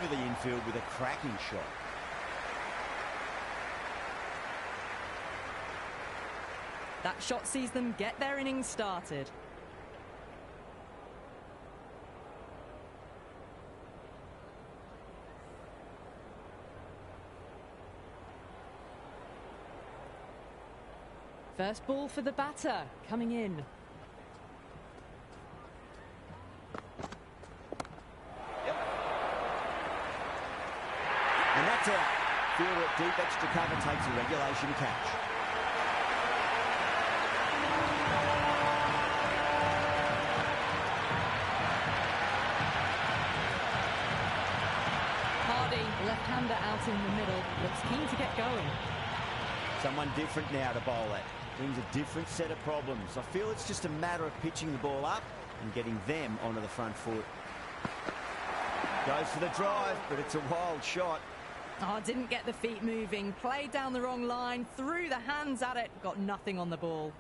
over the infield with a cracking shot. That shot sees them get their innings started. First ball for the batter, coming in. Yep. And that's out. Fielder at deep extra cover takes a regulation catch. Hardy, left-hander out in the middle, looks keen to get going. Someone different now to bowl at. Brings a different set of problems. I feel it's just a matter of pitching the ball up and getting them onto the front foot. Goes for the drive, but it's a wild shot. Oh, didn't get the feet moving. Played down the wrong line, threw the hands at it, got nothing on the ball.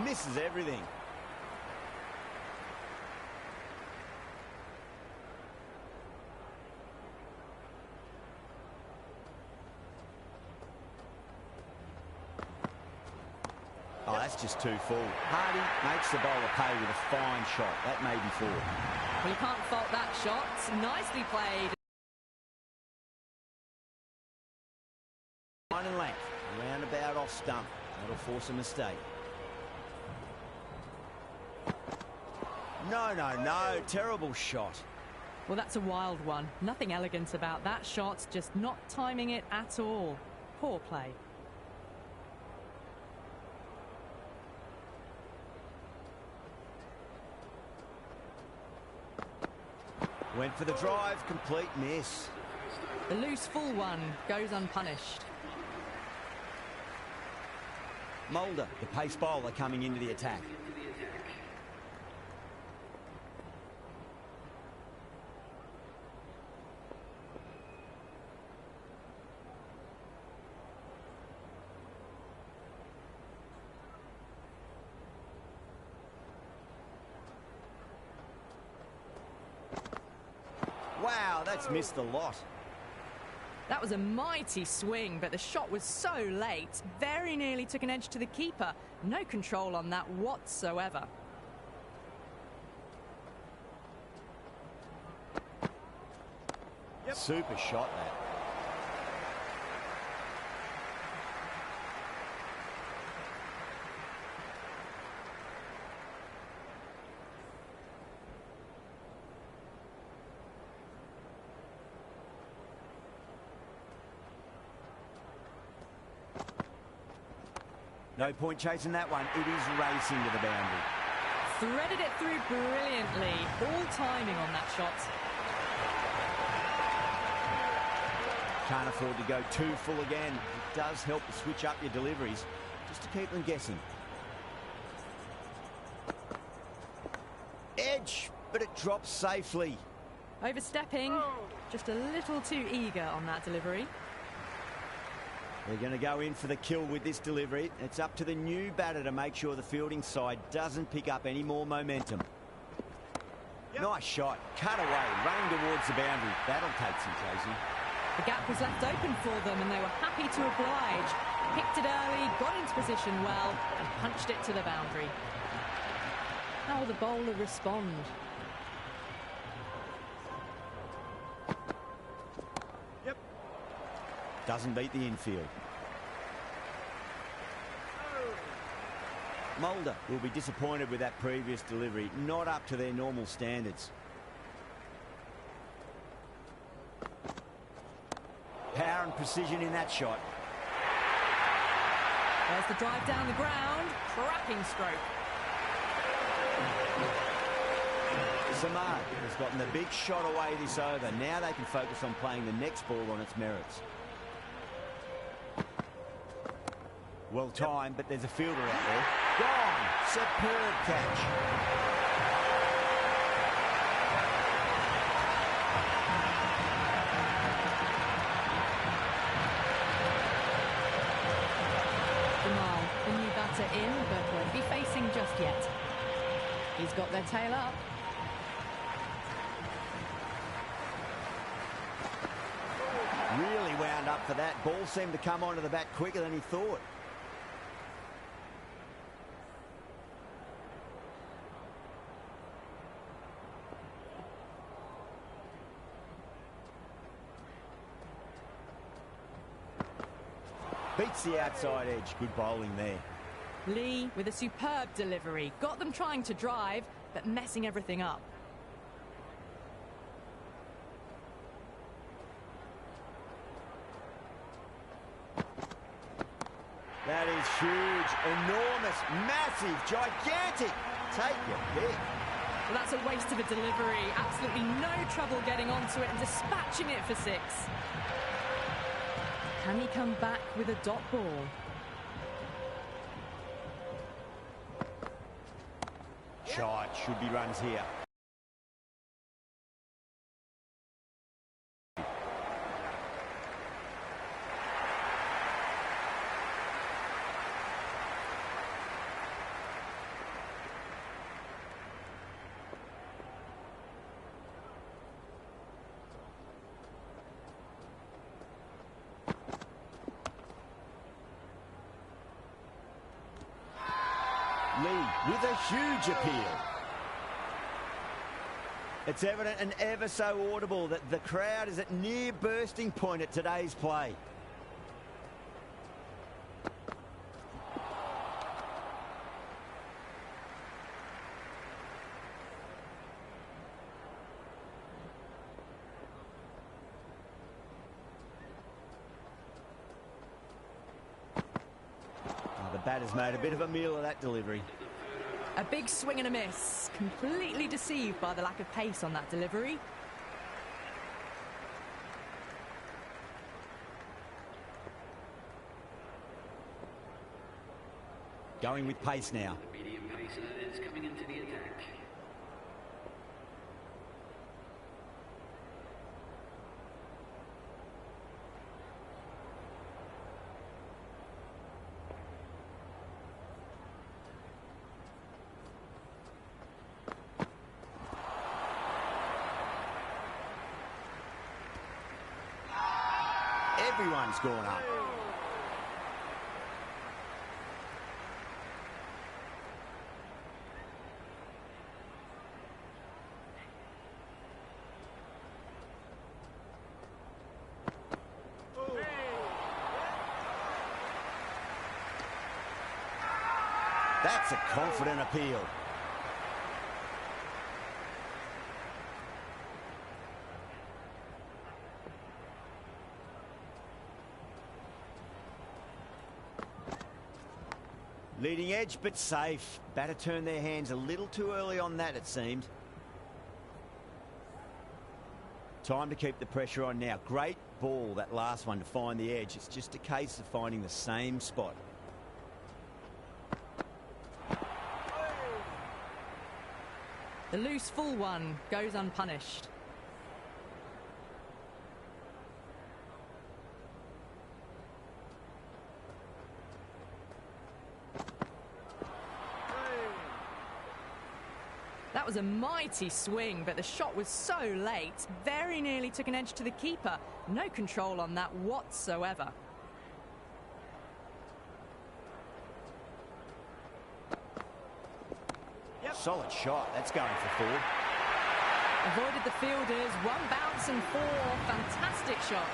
Misses everything. Oh, that's just too full. Hardy makes the bowler pay with a fine shot. That may be four. Well, you can't fault that shot. Nicely played. Line and length. Roundabout off stump. That'll force a mistake. No, no, no. Terrible shot. Well, that's a wild one. Nothing elegant about that shot. Just not timing it at all. Poor play. Went for the drive, complete miss. The loose full one goes unpunished. Mulder, the pace bowler, coming into the attack. Wow, that's missed a lot. That was a mighty swing, but the shot was so late. Very nearly took an edge to the keeper. No control on that whatsoever. Yep. Super shot, that. No point chasing that one. It is racing to the boundary. Threaded it through brilliantly. All timing on that shot. Can't afford to go too full again. It does help to switch up your deliveries, just to keep them guessing. Edge, but it drops safely. Overstepping. Just a little too eager on that delivery. They're going to go in for the kill with this delivery. It's up to the new batter to make sure the fielding side doesn't pick up any more momentum. Yep. Nice shot. Cut away, running towards the boundary. That'll take some chasing. The gap was left open for them and they were happy to oblige. Picked it early, got into position well and punched it to the boundary. How will the bowler respond? Yep. Doesn't beat the infield. Mulder will be disappointed with that previous delivery. Not up to their normal standards. Power and precision in that shot. There's the drive down the ground. Cracking stroke. Samad has gotten the big shot away this over. Now they can focus on playing the next ball on its merits. Well timed, but there's a fielder out there. Gone! Superb catch. The new batter in, but won't be facing just just yet. He's got their tail up. Really wound up for that. Ball seemed to come onto the bat quicker than he thought. Beats the outside edge. Good bowling there. Lee with a superb delivery. Got them trying to drive, but messing everything up. That is huge, enormous, massive, gigantic. Take your pick. Well, that's a waste of a delivery. Absolutely no trouble getting onto it and dispatching it for 6. Can he come back with a dot ball? Shot, should be runs here. Lee with a huge appeal. It's evident and ever so audible that the crowd is at near bursting point at today's play. The batter's made a bit of a meal of that delivery. A big swing and a miss. Completely deceived by the lack of pace on that delivery. Going with pace now. The medium pacer is coming into the attack. Everyone's gone up. That's a confident appeal. Leading edge, but safe. Batter turned their hands a little too early on that, it seemed. Time to keep the pressure on now. Great ball, that last one, to find the edge. It's just a case of finding the same spot. The loose full one goes unpunished. That was a mighty swing, but the shot was so late. Very nearly took an edge to the keeper. No control on that whatsoever. Yep. Solid shot. That's going for 4. Avoided the fielders. 1 bounce and 4. Fantastic shot.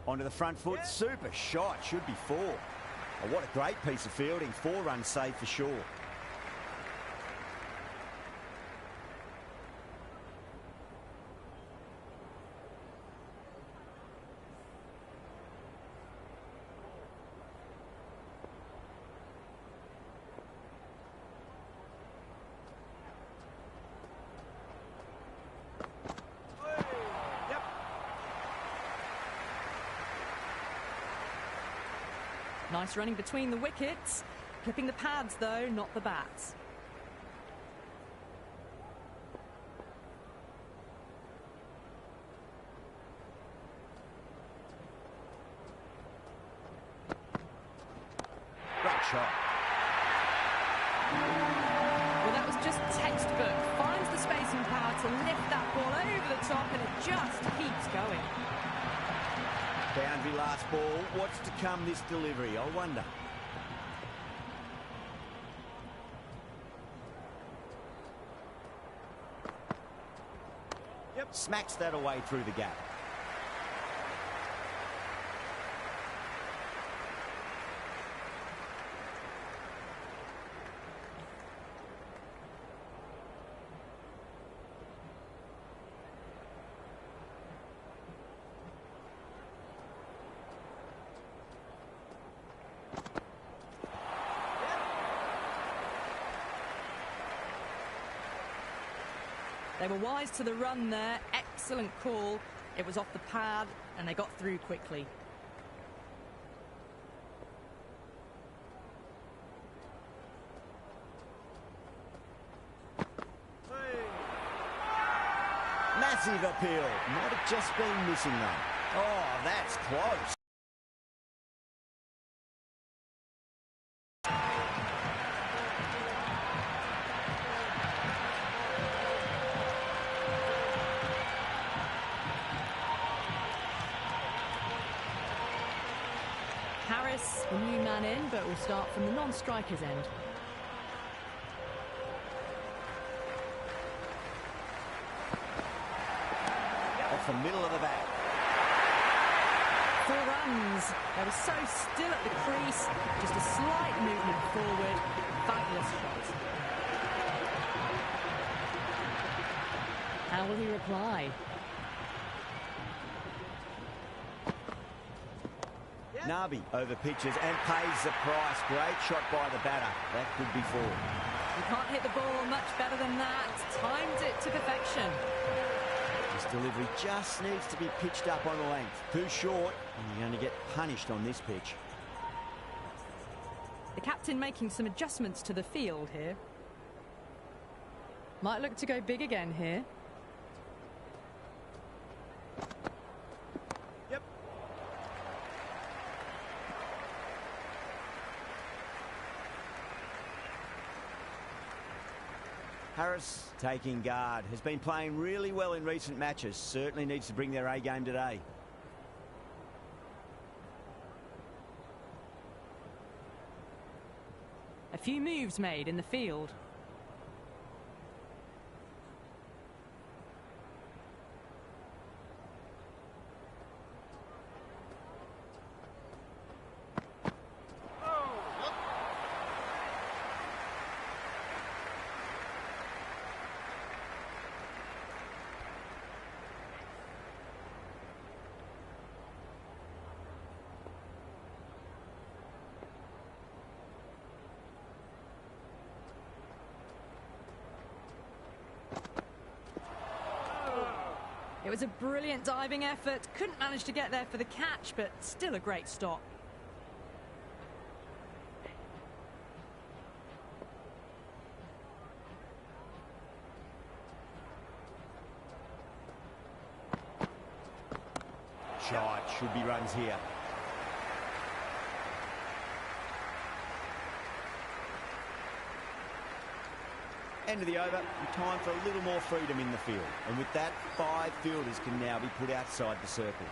Onto the front foot. Yeah. Super shot. Should be 4. Oh, what a great piece of fielding. 4 runs saved for sure. Nice running between the wickets. Clipping the pads, though, not the bats. Great shot. Well, that was just textbook. Finds the space and power to lift that ball over the top, and it just keeps going. Boundary last ball. What's to come this delivery, I wonder. Yep. Smacks that away through the gap. They were wise to the run there. Excellent call. It was off the pad, and they got through quickly. Massive appeal. Might have just been missing though. Oh, that's close. Harris, the new man in, but will start from the non-striker's end. Off the middle of the bat. 4 runs. They were so still at the crease. Just a slight movement forward. Fabulous shot. How will he reply? Nabi over pitches and pays the price. Great shot by the batter. That could be 4. You can't hit the ball much better than that. Timed it to perfection. This delivery just needs to be pitched up on the length. Too short, and you're going to get punished on this pitch. The captain making some adjustments to the field here. Might look to go big again here. Yep. Harris taking guard. Has been playing really well in recent matches. Certainly needs to bring their A game today. A few moves made in the field. It was a brilliant diving effort. Couldn't manage to get there for the catch, but still a great stop. Shot. Should be runs here. End of the over, and time for a little more freedom in the field. And with that, 5 fielders can now be put outside the circle.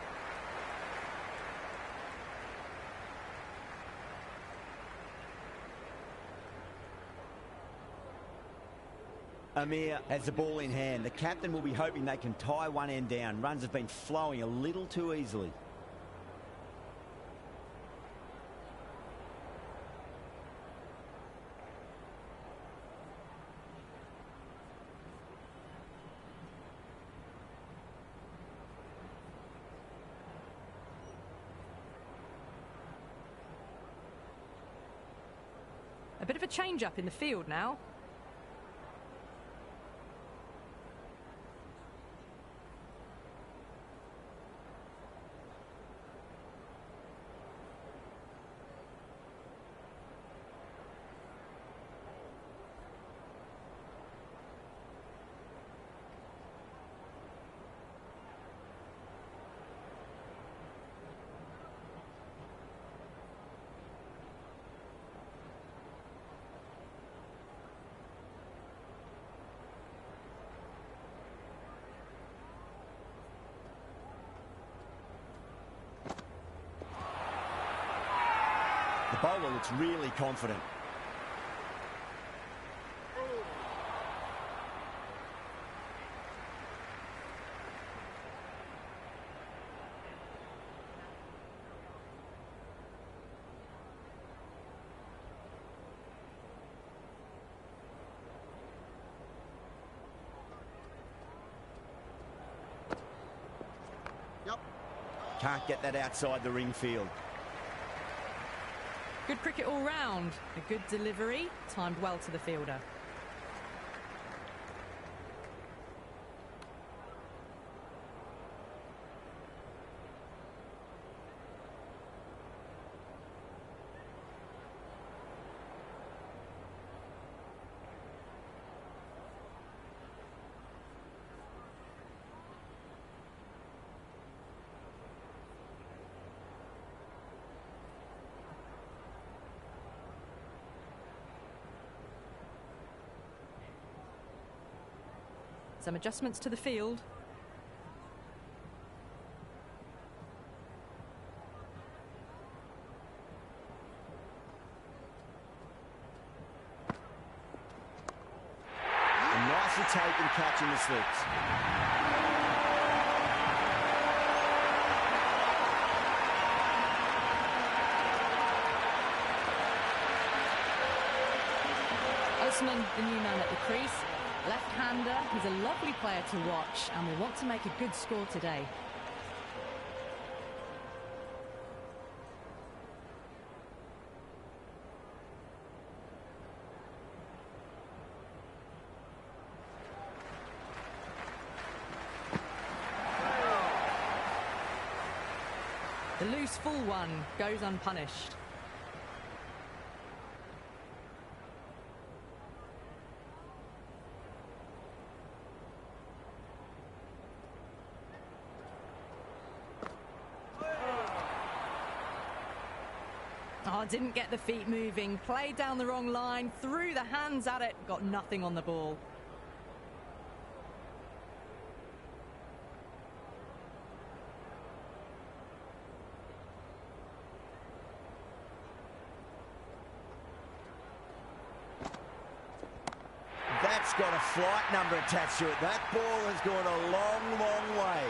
Amir has the ball in hand. The captain will be hoping they can tie one end down. Runs have been flowing a little too easily. A bit of a change-up in the field now. bowler looks really confident. Can't get that outside the ring field. Good cricket all round. A good delivery, timed well to the fielder. Some adjustments to the field. A nicely taken catch in the slips. Osman, the new man at the crease. Left-hander, he's a lovely player to watch and will want to make a good score today. The loose full one goes unpunished. Oh, didn't get the feet moving, played down the wrong line, threw the hands at it, got nothing on the ball. That's got a flight number attached to it. That ball has gone a long, long way.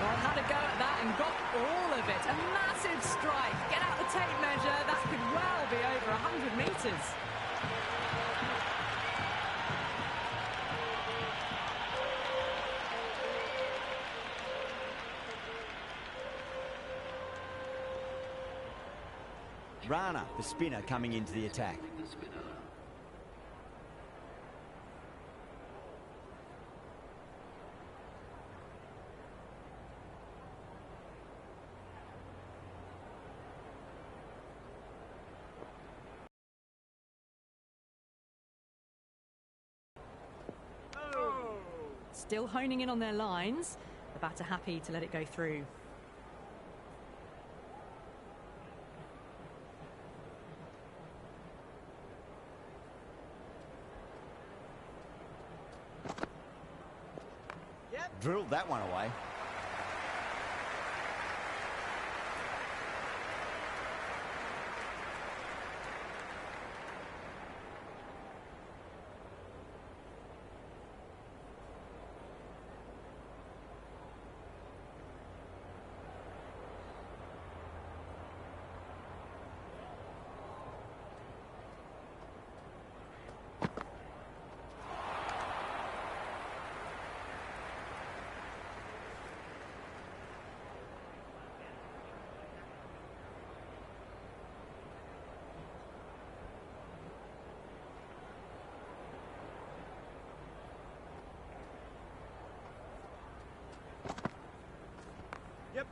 Well, had a go at that and got all of it. A massive strike. Get out the tape measure. That could well be over 100 metres. Rana, the spinner, coming into the attack. The spinner. Still honing in on their lines. The batter happy to let it go through. Drilled that one away.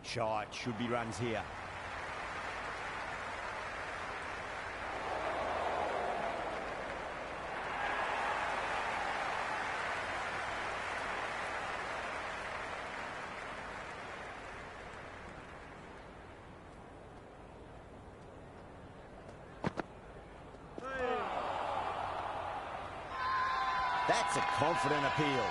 Shot, should be runs here. That's a confident appeal.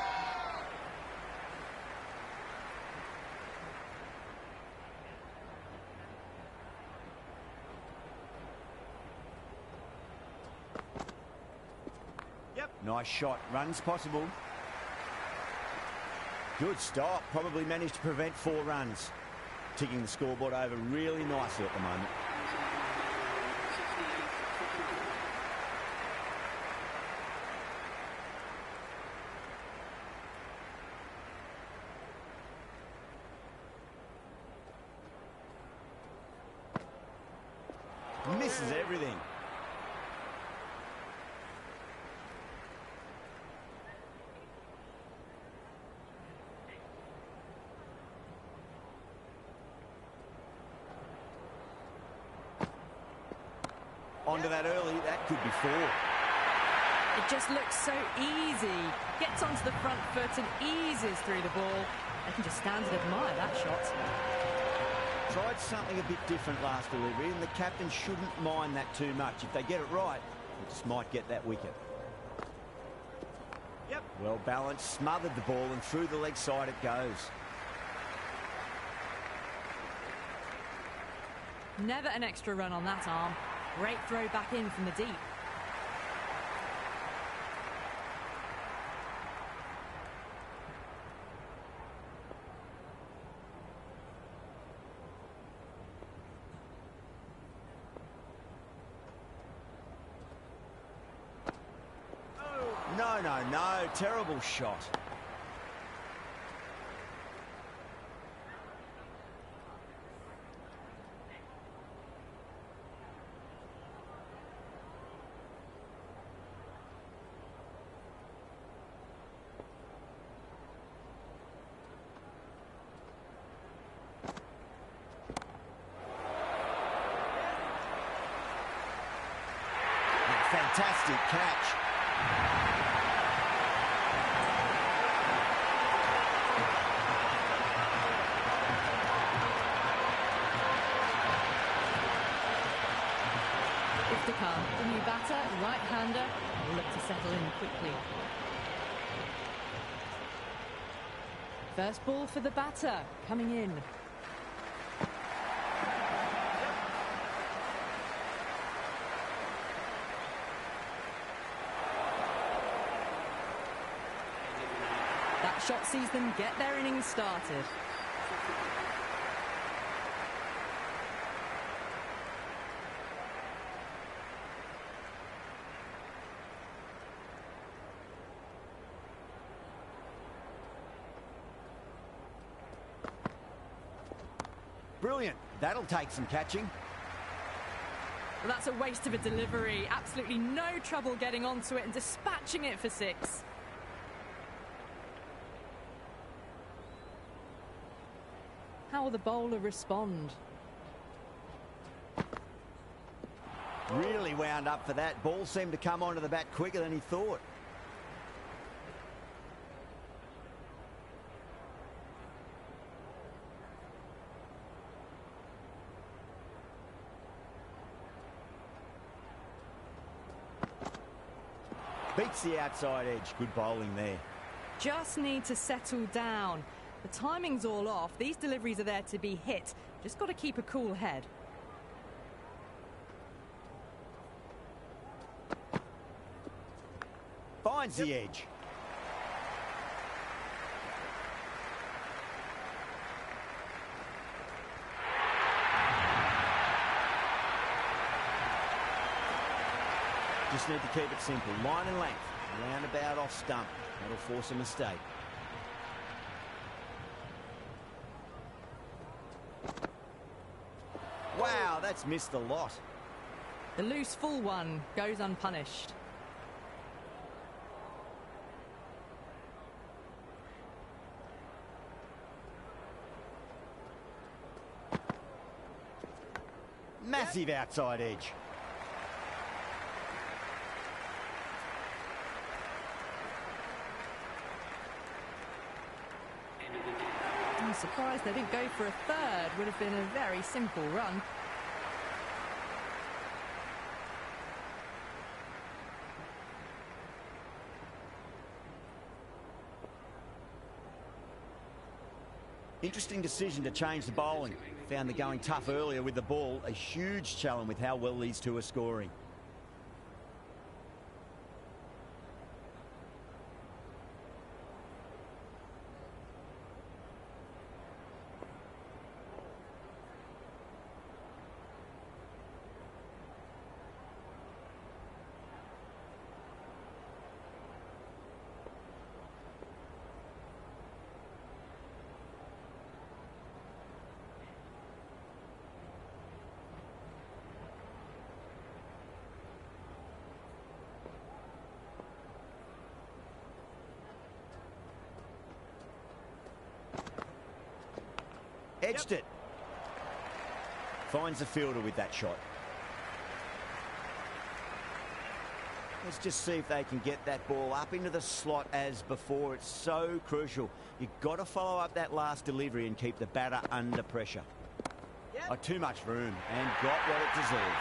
Nice shot. Runs possible. Good stop. Probably managed to prevent 4 runs. Ticking the scoreboard over really nicely at the moment. Misses everything. Onto that early, that could be 4. It just looks so easy. Gets onto the front foot and eases through the ball. I can just stand and admire that shot. Tried something a bit different last delivery, and the captain shouldn't mind that too much. If they get it right, it just might get that wicket. Yep. Well balanced, smothered the ball, and through the leg side it goes. Never an extra run on that arm. Great throw back in from the deep. No, terrible shot. Fantastic catch. The new batter, right-hander, will look to settle in quickly. First ball for the batter, coming in. That shot sees them get their innings started. Brilliant. That'll take some catching. Well, that's a waste of a delivery. Absolutely no trouble getting onto it and dispatching it for 6. How will the bowler respond? Really wound up for that. Ball seemed to come onto the bat quicker than he thought. Beats the outside edge. Good bowling there. Just need to settle down. The timing's all off. These deliveries are there to be hit. Just got to keep a cool head. Finds the edge. Just need to keep it simple. Line and length. Roundabout off stump. That'll force a mistake. Wow, that's missed a lot. The loose full one goes unpunished. Massive outside edge. I'm surprised they didn't go for a third. Would have been a very simple run. Interesting decision to change the bowling. Found the going tough earlier with the ball. A huge challenge with how well these two are scoring. Edged it. Finds the fielder with that shot. Let's just see if they can get that ball up into the slot as before. It's so crucial. You've got to follow up that last delivery and keep the batter under pressure. Oh, too much room and got what it deserved.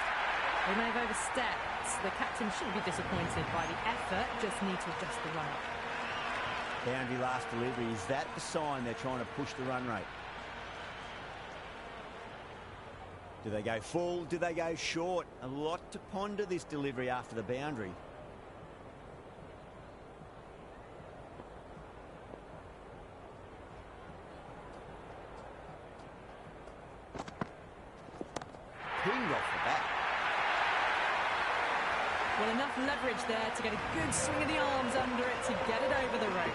They may have overstepped. The captain shouldn't be disappointed by the effort, just need to adjust the run-up. Boundary last delivery. Is that the sign they're trying to push the run rate? Do they go full? Do they go short? A lot to ponder this delivery after the boundary. Pinged off the bat. Well, enough leverage there to get a good swing of the arms under it to get it over the rope.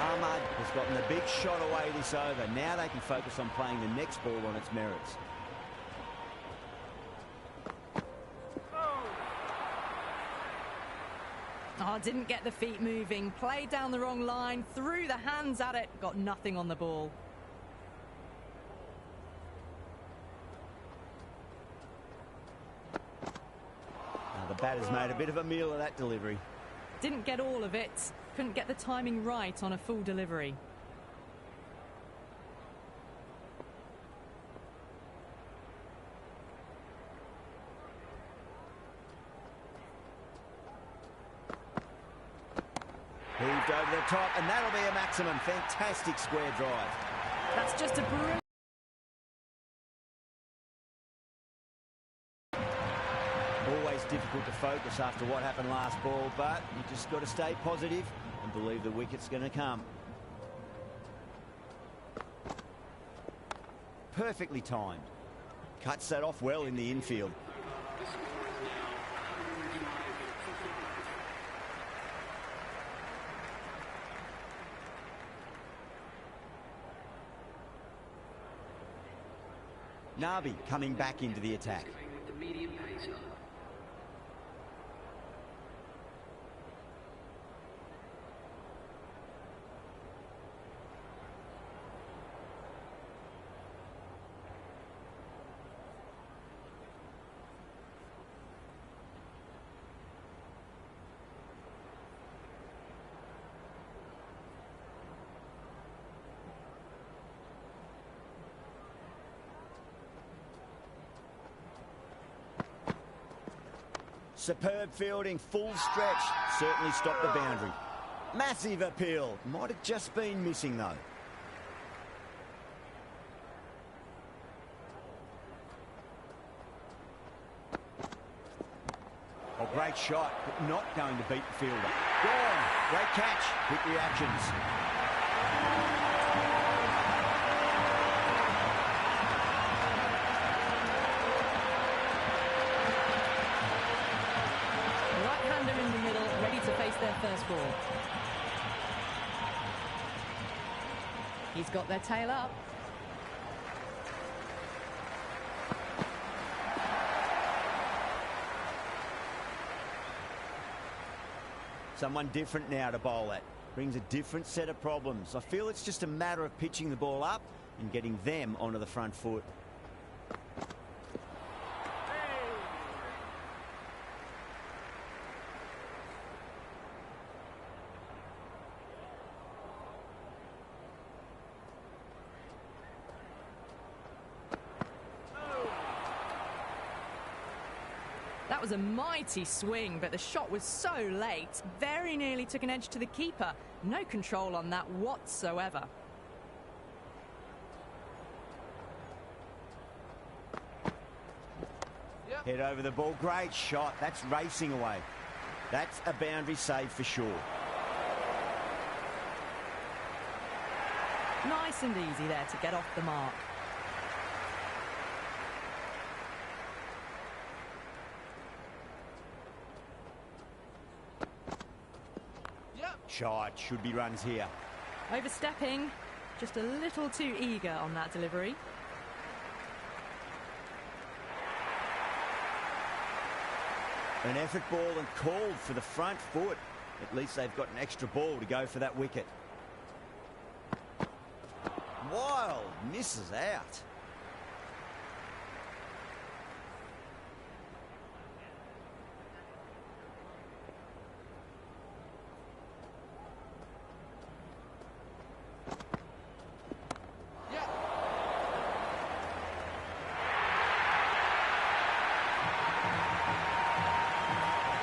Ahmad has gotten the big shot away this over. Now they can focus on playing the next ball on its merits. Oh, didn't get the feet moving. Played down the wrong line. Threw the hands at it. Got nothing on the ball. Now the batter's made a bit of a meal of that delivery. Didn't get all of it. Couldn't get the timing right on a full delivery. Heaved over the top, and that'll be a maximum. Fantastic square drive. That's just a brilliant. Always difficult to focus after what happened last ball, but you just got to stay positive and believe the wicket's going to come. Perfectly timed. Cuts that off well in the infield. Nabi coming back into the attack. With the medium pacer. Superb fielding, full stretch, certainly stopped the boundary. Massive appeal, might have just been missing though. Oh, great shot, but not going to beat the fielder. Gone, great catch, quick reactions. Their first ball. He's got their tail up. Someone different now to bowl at. Brings a different set of problems. I feel it's just a matter of pitching the ball up and getting them onto the front foot. That was a mighty swing, but the shot was so late. Very nearly took an edge to the keeper. No control on that whatsoever. Yep. Head over the ball. Great shot. That's racing away. That's a boundary save for sure. Nice and easy there to get off the mark. Shot, should be runs here. Overstepping, just a little too eager on that delivery. An effort ball and called for the front foot. At least they've got an extra ball to go for that wicket. wild. Misses out.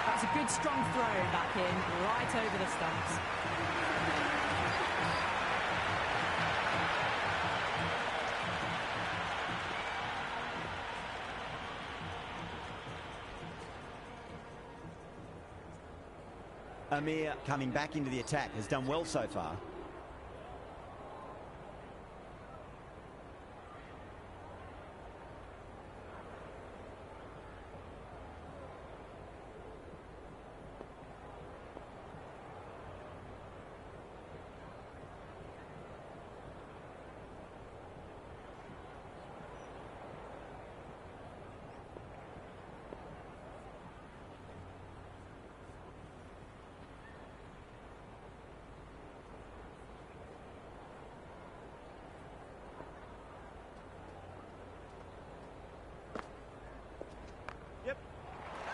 That's a good strong throw back in, right over the stumps. Amir coming back into the attack has done well so far.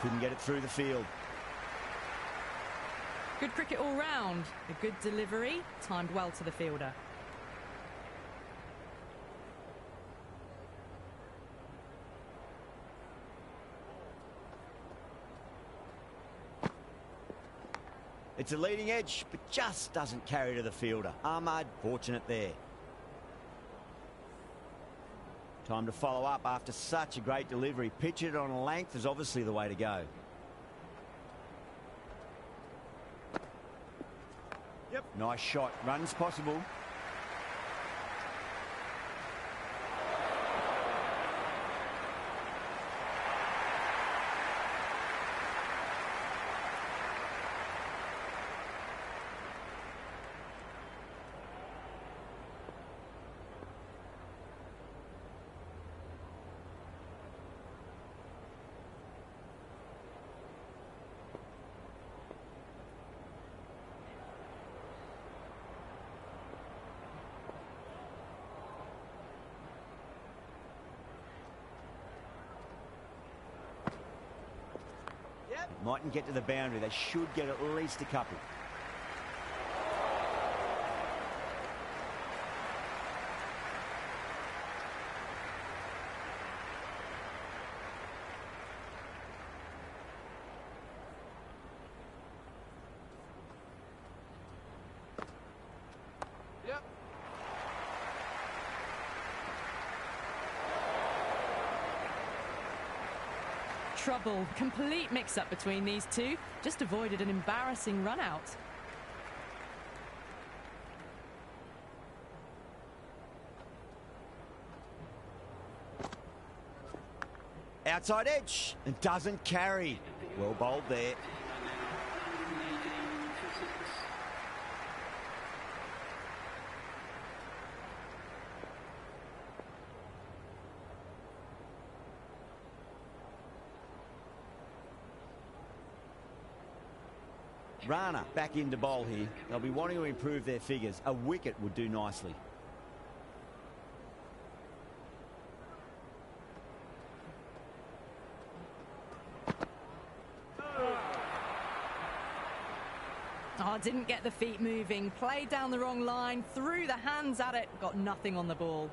Couldn't get it through the field. Good cricket all round. A good delivery, timed well to the fielder. It's a leading edge, but just doesn't carry to the fielder. Ahmad, fortunate there. Time to follow up after such a great delivery. Pitch it on a length is obviously the way to go. Yep. Nice shot. Runs possible. Mightn't get to the boundary. They should get at least a couple. Yep. Trouble. Complete mix-up between these two. Just avoided an embarrassing run-out. Outside edge and doesn't carry. Well bowled there. Rana back into bowl here. They'll be wanting to improve their figures. A wicket would do nicely. Oh, didn't get the feet moving. Played down the wrong line. Threw the hands at it. Got nothing on the ball.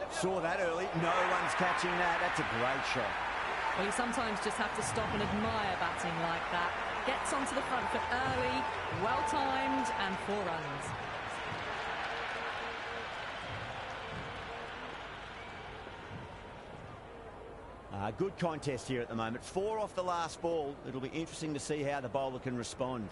Saw that early. No one's catching that. That's a great shot. Well, you sometimes just have to stop and admire batting like that. Gets onto the front foot early, well-timed, and 4 runs. Good contest here at the moment. 4 off the last ball. It'll be interesting to see how the bowler can respond.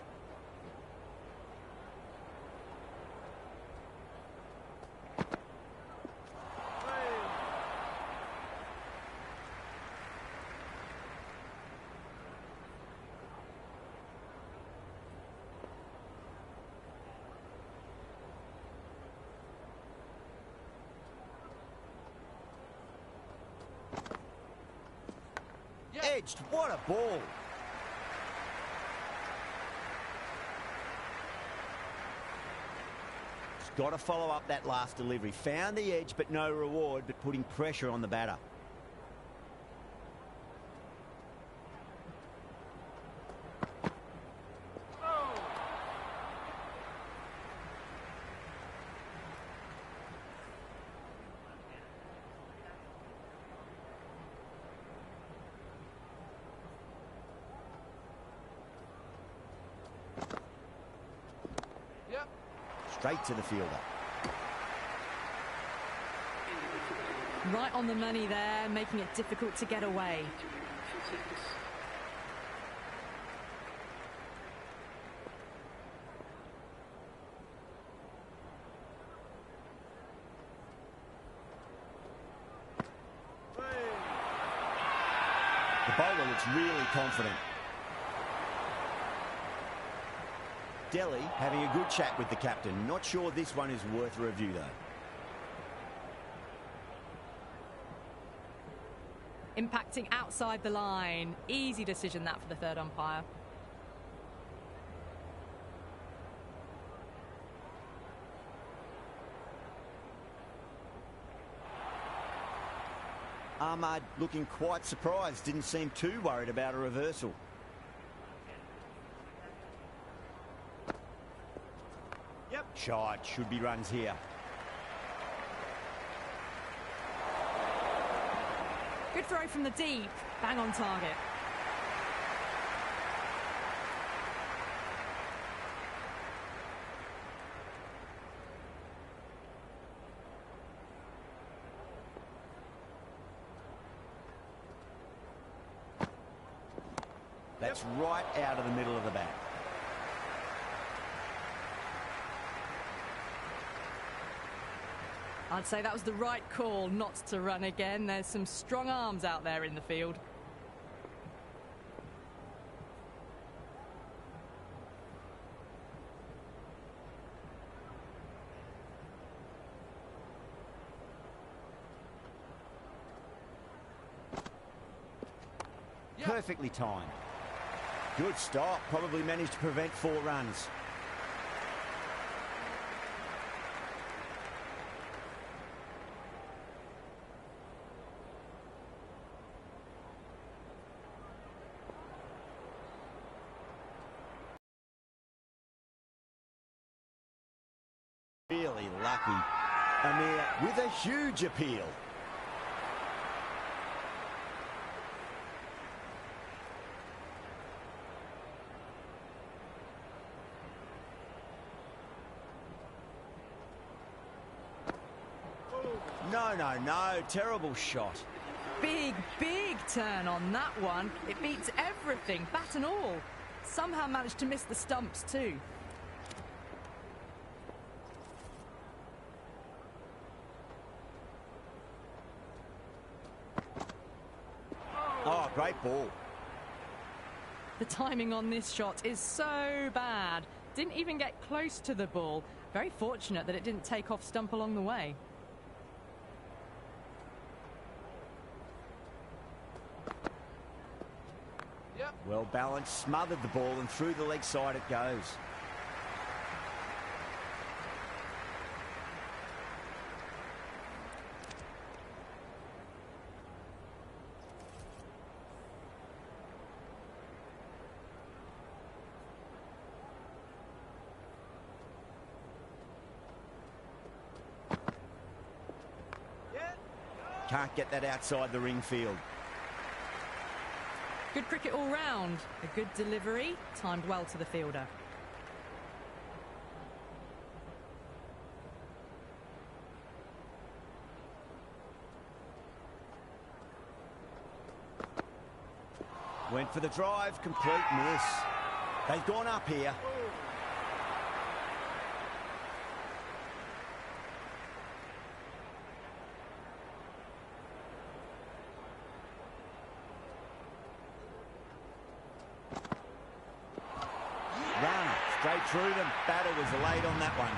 Edged. What a ball. Got to follow up that last delivery. Found the edge, but no reward, but putting pressure on the batter. Straight to the fielder. Right on the money there, making it difficult to get away. The bowler looks really confident. Delhi having a good chat with the captain. Not sure this one is worth a review, though. Impacting outside the line. Easy decision that for the third umpire. Ahmad looking quite surprised. Didn't seem too worried about a reversal. Shot. Should be runs here. Good throw from the deep. Bang on target. That's right out of the middle of the bat. I'd say that was the right call not to run again. There's some strong arms out there in the field. Perfectly timed. Good stop. Probably managed to prevent 4 runs. Really lucky. Amir with a huge appeal. No. Terrible shot. Big turn on that one. It beats everything, bat and all. Somehow managed to miss the stumps too. Oh, great ball. The timing on this shot is so bad. Didn't even get close to the ball. Very fortunate that it didn't take off stump along the way. Well balanced, smothered the ball, and through the leg side it goes. Can't get that outside the ring field. Good cricket all round. A good delivery, timed well to the fielder. Went for the drive, complete miss. They've gone up here. Runner straight through them. Batter was late on that one.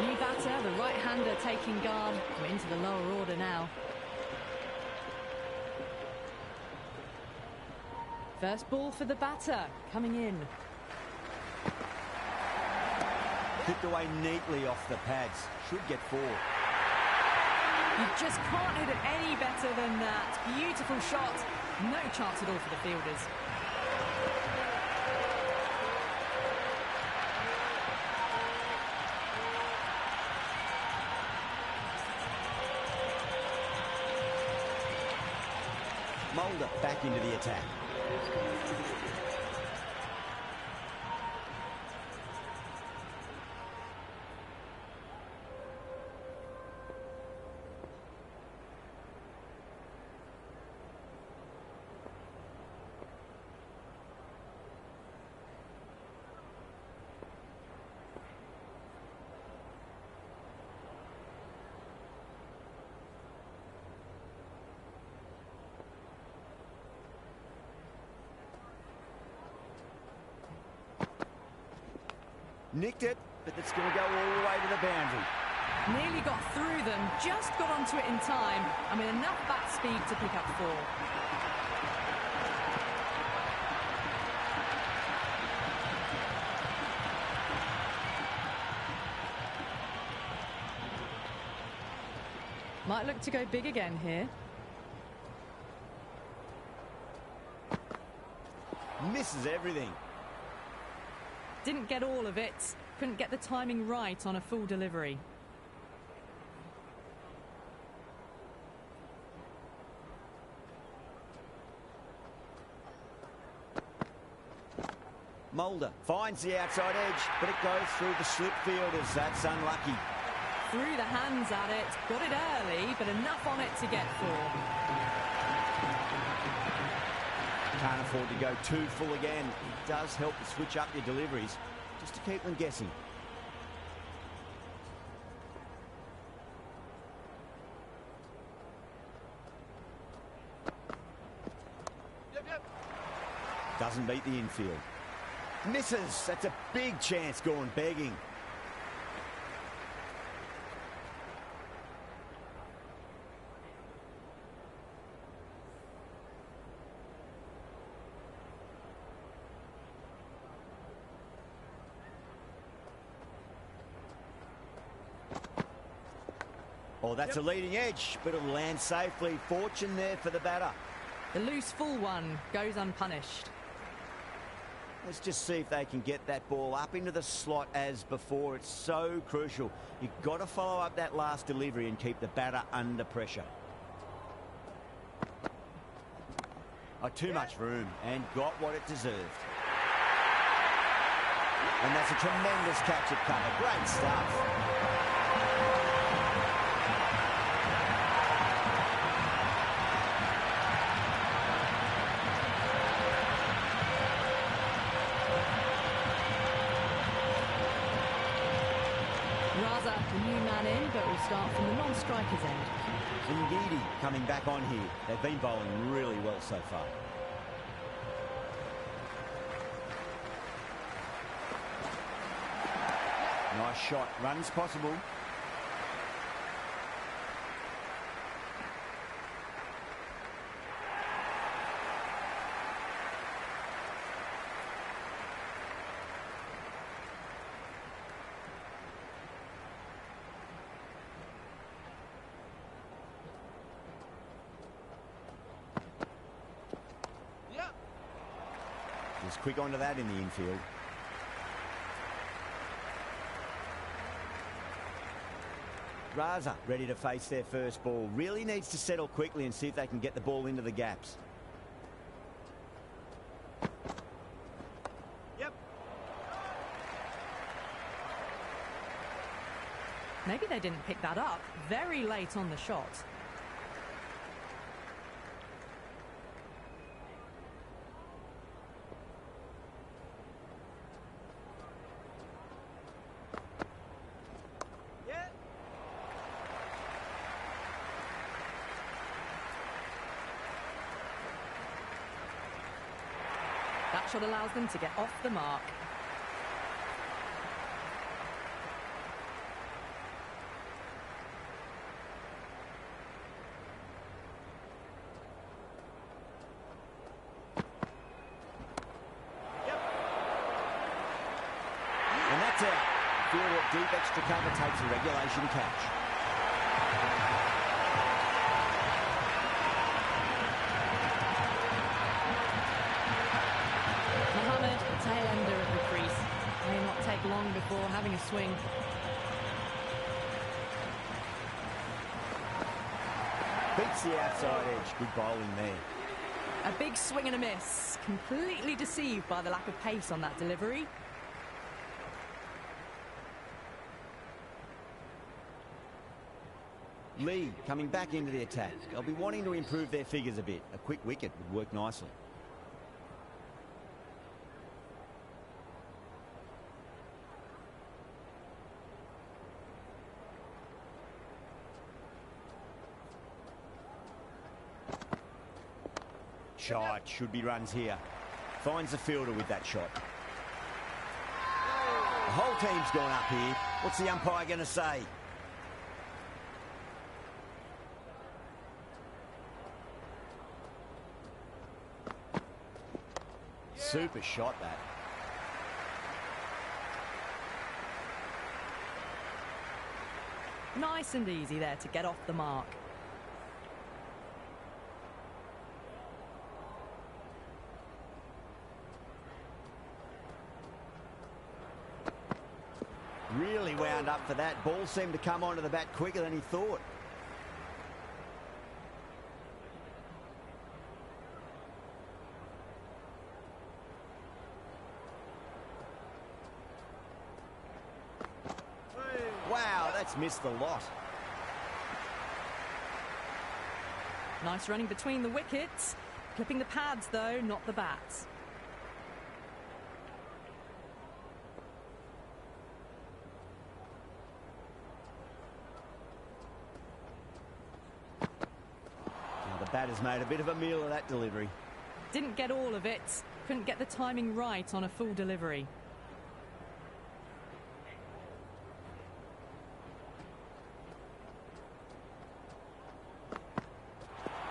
New batter the right-hander taking guard. We're into the lower order now. First ball for the batter, coming in. Kicked away neatly off the pads. Should get 4. You just can't hit it any better than that. Beautiful shot. No chance at all for the fielders. Mulder back into the attack. Nicked it, but it's going to go all the way to the boundary. Nearly got through them, just got onto it in time. I mean, enough bat speed to pick up 4. Might look to go big again here. Misses everything. Didn't get all of it. Couldn't get the timing right on a full delivery. Mulder finds the outside edge, but it goes through the slip fielders. That's unlucky. Threw the hands at it, got it early, but enough on it to get 4. Can't afford to go too full again. It does help to switch up your deliveries, just to keep them guessing. Doesn't beat the infield. Misses. That's a big chance going begging. Oh, that's a leading edge, but it'll land safely. Fortune there for the batter. The loose full one goes unpunished. Let's just see if they can get that ball up into the slot as before. It's so crucial. You've got to follow up that last delivery and keep the batter under pressure. Oh, too much room and got what it deserved. And that's a tremendous catch at cover. Great stuff. The new man in, but will start from the non-striker's end. Ngidi coming back on here. They've been bowling really well so far. Nice shot. Runs possible. Just quick onto that in the infield. Raza ready to face their first ball. Really needs to settle quickly and see if they can get the ball into the gaps. Yep. Maybe they didn't pick that up. Very late on the shot. That shot allows them to get off the mark. That's out. Fielder at deep extra cover takes a regulation catch. Mohammed, tail ender of the crease. May not take long before having a swing. Beats the outside edge. Good bowling there. A big swing and a miss. Completely deceived by the lack of pace on that delivery. Lee coming back into the attack. They'll be wanting to improve their figures a bit. A quick wicket would work nicely. Shot. Should be runs here. Finds the fielder with that shot. The whole team's gone up here. What's the umpire going to say? Super shot, that. Nice and easy there to get off the mark. Really wound up for that. Ball seemed to come onto the bat quicker than he thought. Wow, that's missed the lot. Nice running between the wickets. Clipping the pads, though, not the bats. Now the batter's made a bit of a meal of that delivery. Didn't get all of it. Couldn't get the timing right on a full delivery.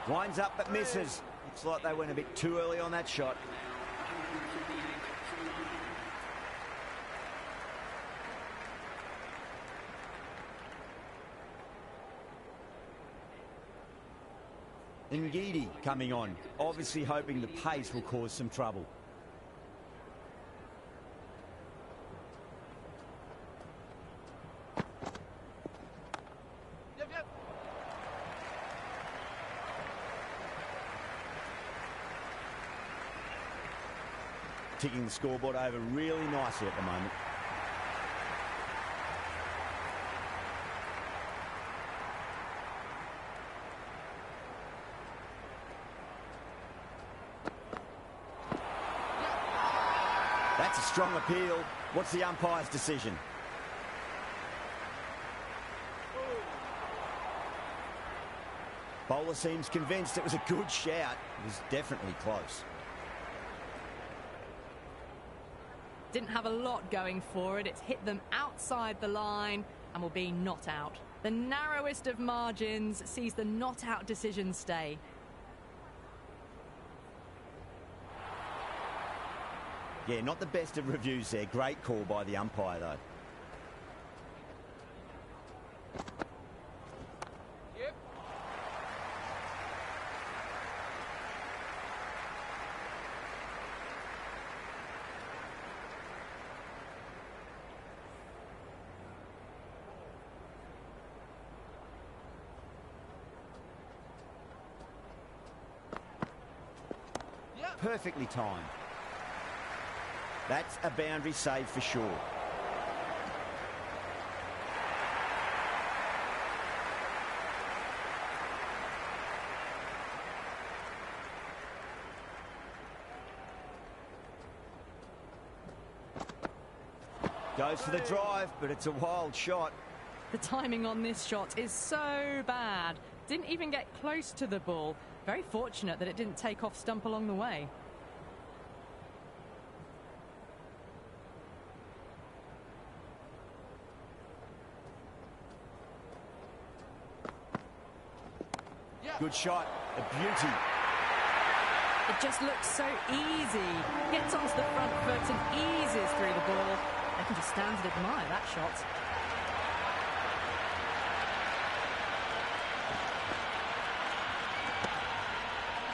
Winds up but misses. Looks like they went a bit too early on that shot. Ngidi coming on, obviously hoping the pace will cause some trouble. Ticking the scoreboard over really nicely at the moment. That's a strong appeal. What's the umpire's decision? Bowler seems convinced it was a good shout. It was definitely close. Didn't have a lot going for it. It's hit them outside the line and will be not out. The narrowest of margins sees the not out decision stay. Yeah, not the best of reviews there. Great call by the umpire, though. Perfectly timed. That's a boundary save for sure. Goes for the drive, but it's a wild shot. The timing on this shot is so bad. Didn't even get close to the ball. Very fortunate that it didn't take off stump along the way. Good shot, a beauty. It just looks so easy. Gets onto the front foot and eases through the ball. They can just stand would admire that shot.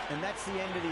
And that's the end of the